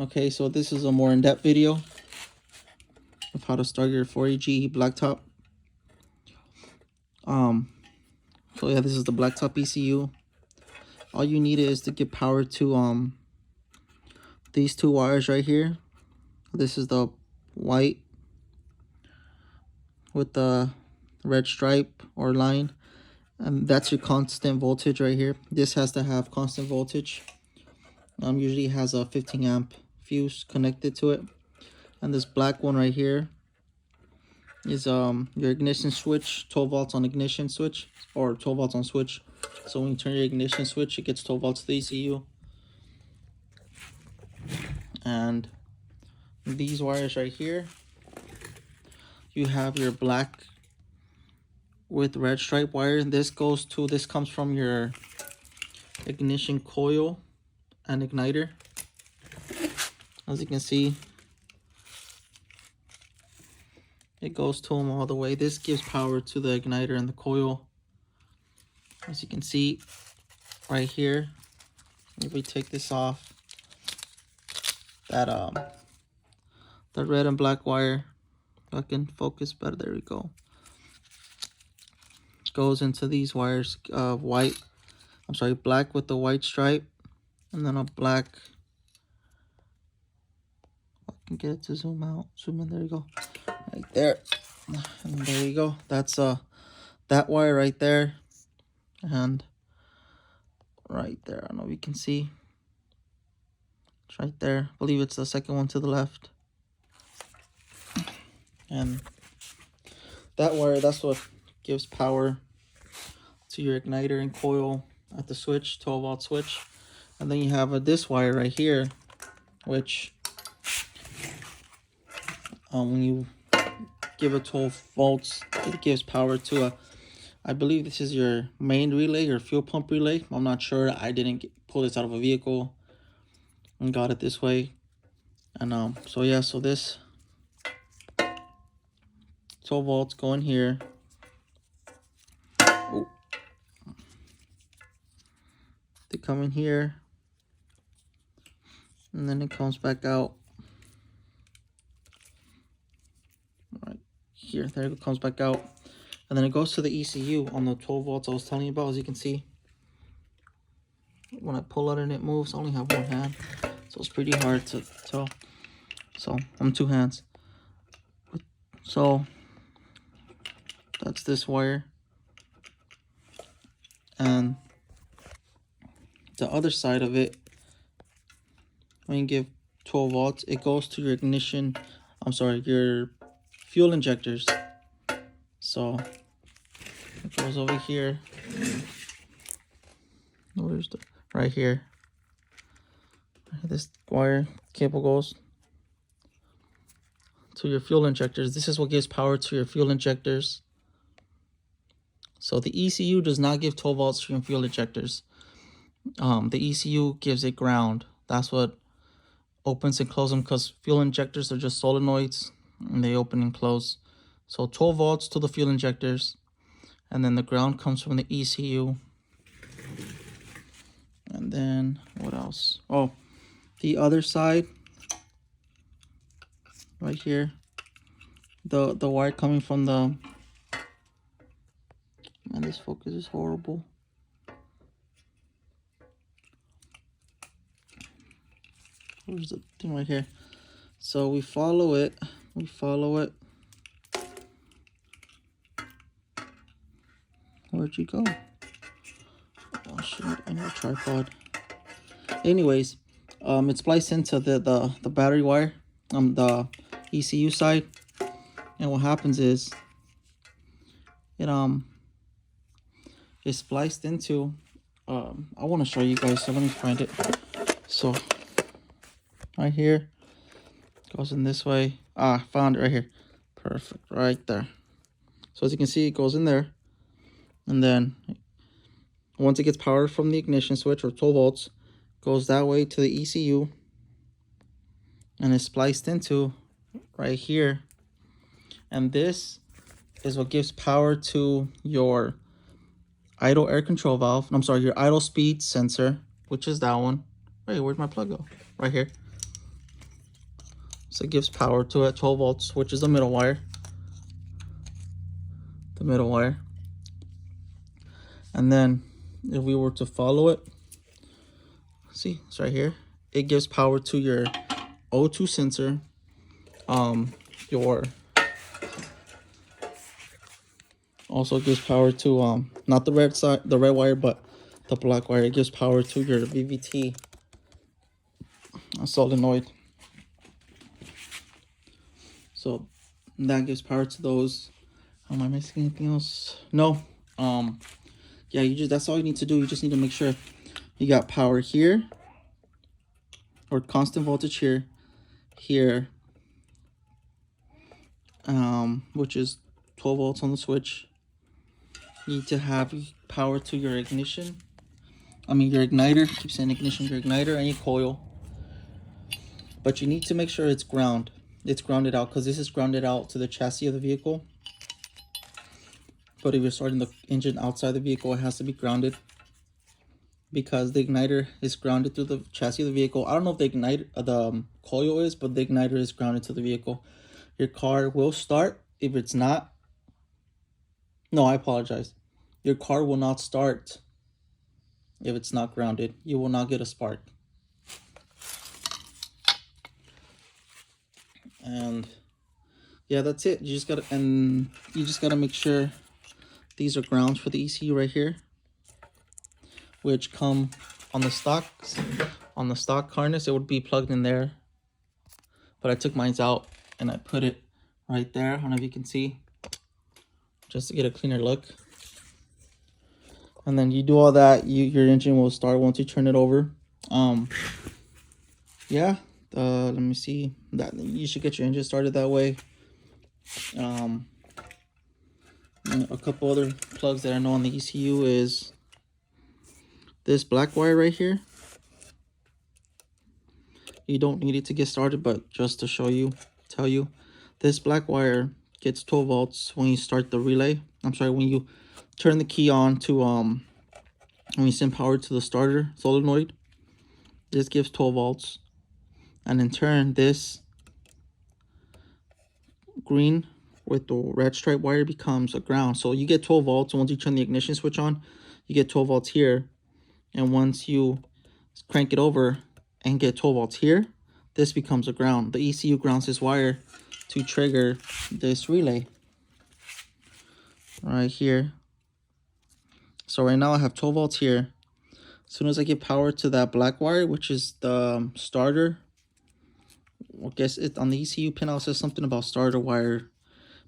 Okay, so this is a more in-depth video of how to start your 4AG blacktop. So yeah, this is the blacktop ECU. All you need is to get power to these two wires right here. This is the white with the red stripe or line, and that's your constant voltage right here. This has to have constant voltage. Usually has a 15 amp fuse connected to it. And this black one right here is your ignition switch, 12 volts on ignition switch, or 12 volts on switch. So when you turn your ignition switch, it gets 12 volts to the ECU. And these wires right here, you have your black with red stripe wire. This comes from your ignition coil and igniter. As you can see, it goes to them all the way. This gives power to the igniter and the coil. As you can see right here, if we take this off, that the red and black wire, if I can focus better, there we go, goes into these wires, black with the white stripe, and then a black, I can get it to zoom in, there you go, right there, and there you go. That's that wire right there, and right there, I don't know if you can see, it's right there. I believe it's the second one to the left. And that wire, that's what gives power to your igniter and coil at the switch, 12 volt switch. And then you have this wire right here, which when you give it 12 volts, it gives power to I believe this is your main relay or fuel pump relay. I'm not sure. I didn't pull this out of a vehicle and got it this way. And so yeah, so this 12 volts go in here. Oh. They come in here, and then it comes back out right here. There it comes back out, and then it goes to the ECU on the 12 volts I was telling you about. As you can see, when I pull it and it moves, I only have one hand, so it's pretty hard to tell. So I'm two hands. So that's this wire, and the other side of it, when you give 12 volts, it goes to your ignition, your fuel injectors. So it goes over here. Where's the, right here. This wire cable goes to your fuel injectors. This is what gives power to your fuel injectors. So the ECU does not give 12 volts to your fuel injectors. The ECU gives it ground. That's what opens and closes them, because fuel injectors are just solenoids and they open and close. So 12 volts to the fuel injectors, and then the ground comes from the ECU. And then what else? Oh, the other side right here, the wire coming from the, man, this focus is horrible. Where's the thing right here? So we follow it. Where'd you go? Oh shit, I need a tripod. Anyways, it's spliced into the battery wire, the ECU side. And what happens is it's spliced into, I want to show you guys, so let me find it. So right here, goes in this way. Found it right here. Perfect, right there. So as you can see, it goes in there, and then once it gets power from the ignition switch, or 12 volts, goes that way to the ECU, and it's spliced into right here. And this is what gives power to your idle air control valve. Your idle speed sensor, which is that one. Wait, where'd my plug go? Right here. So it gives power to it, 12 volts, which is the middle wire. The middle wire. And then if we were to follow it, see, it's right here. It gives power to your O2 sensor, your also gives power to not the red side, the red wire, but the black wire. It gives power to your VVT solenoid. So that gives power to those. Am I missing anything else? No. Yeah, that's all you need to do. You just need to make sure you got power here, or constant voltage here, which is 12 volts on the switch. You need to have power to your ignition. Your igniter. I keep saying ignition, your igniter and your coil. But you need to make sure it's ground. It's grounded out, because this is grounded out to the chassis of the vehicle. But if you're starting the engine outside the vehicle, it has to be grounded, because the igniter is grounded through the chassis of the vehicle. I don't know if the coil is, but the igniter is grounded to the vehicle. Your car will start. If it's not, no, I apologize. Your car will not start if it's not grounded. You will not get a spark. And yeah, that's it. You just gotta make sure these are grounds for the ECU right here, which come on the stock harness. It would be plugged in there, but I took mine out and I put it right there. I don't know if you can see, just to get a cleaner look. And then you do all that, your engine will start once you turn it over. Yeah, let me see, that you should get your engine started that way. And a couple other plugs that I know on the ECU is this black wire right here. You don't need it to get started, but just to tell you, this black wire gets 12 volts when you start the relay. When you turn the key on to when you send power to the starter solenoid, this gives 12 volts. And in turn, this green with the red stripe wire becomes a ground. So you get 12 volts, and once you turn the ignition switch on, you get 12 volts here. And once you crank it over and get 12 volts here, this becomes a ground. The ECU grounds this wire to trigger this relay right here. So right now I have 12 volts here. As soon as I get power to that black wire, which is the starter, I guess it on the ECU pin out says something about starter wire.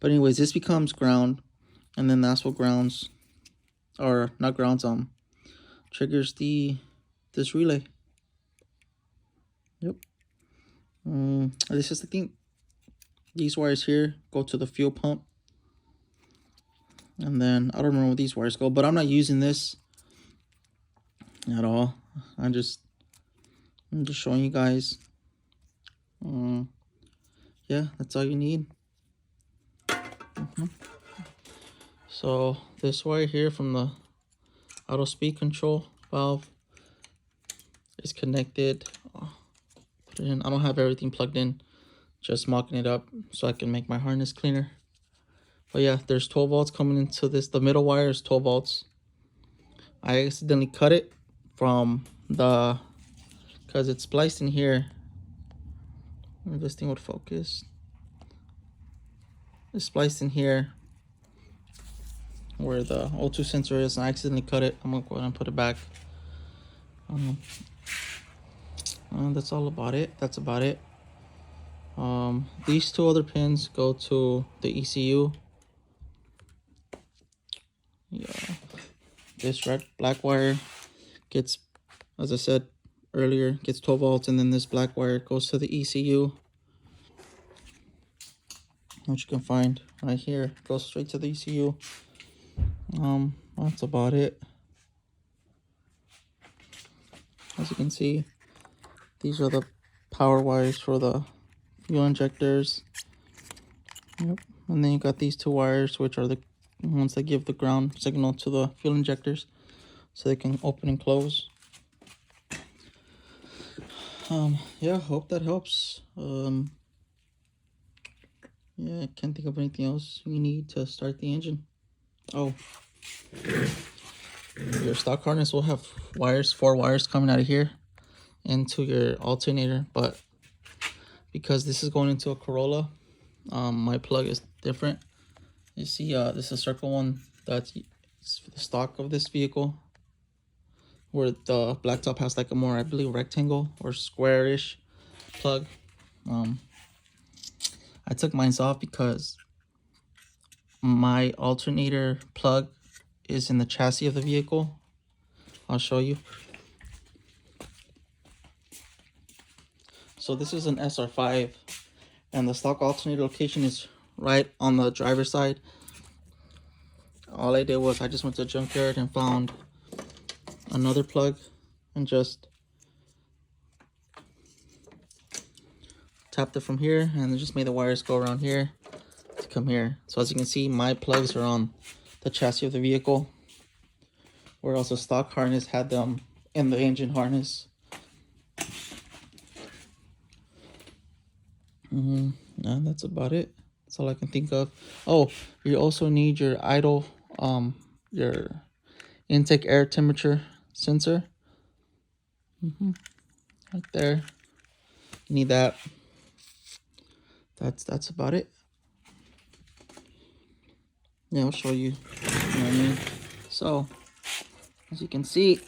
But anyways, this becomes ground, and then that's what grounds, or not grounds, triggers this relay. Yep. This is, I think, these wires here go to the fuel pump. And then I don't remember where these wires go, but I'm not using this at all. I'm just showing you guys. Yeah, that's all you need. So this wire here from the auto speed control valve is connected. Put it in. I don't have everything plugged in, just mocking it up so I can make my harness cleaner. But yeah, there's 12 volts coming into this. The middle wire is 12 volts. I accidentally cut it from because it's spliced in here. If this thing would focus. It's spliced in here where the O2 sensor is, and I accidentally cut it. I'm gonna go ahead and put it back. That's all about it. That's about it. These two other pins go to the ECU. Yeah, this black wire gets, as I said earlier, gets 12 volts, and then this black wire goes to the ECU, which you can find right here. Goes straight to the ECU. That's about it. As you can see, these are the power wires for the fuel injectors. Yep. And then you got these two wires, which are the ones that give the ground signal to the fuel injectors so they can open and close. Yeah, hope that helps. Yeah, I can't think of anything else you need to start the engine. Oh, your stock harness will have wires, 4 wires coming out of here into your alternator, but because this is going into a Corolla, my plug is different. You see, this is a circle one that's the stock of this vehicle, where the blacktop has like a more, I believe, rectangle or squarish plug. I took mine off because my alternator plug is in the chassis of the vehicle. I'll show you. So this is an SR5, and the stock alternator location is right on the driver's side. All I did was I just went to a junkyard and found another plug and just tapped it from here, and it just made the wires go around here to come here. So as you can see, my plugs are on the chassis of the vehicle, whereas the stock harness had them in the engine harness. And that's about it. That's all I can think of. Oh, you also need your idle, your intake air temperature sensor. Right there. You need that. That's about it. Yeah, I'll show you. You know what I mean? So, as you can see,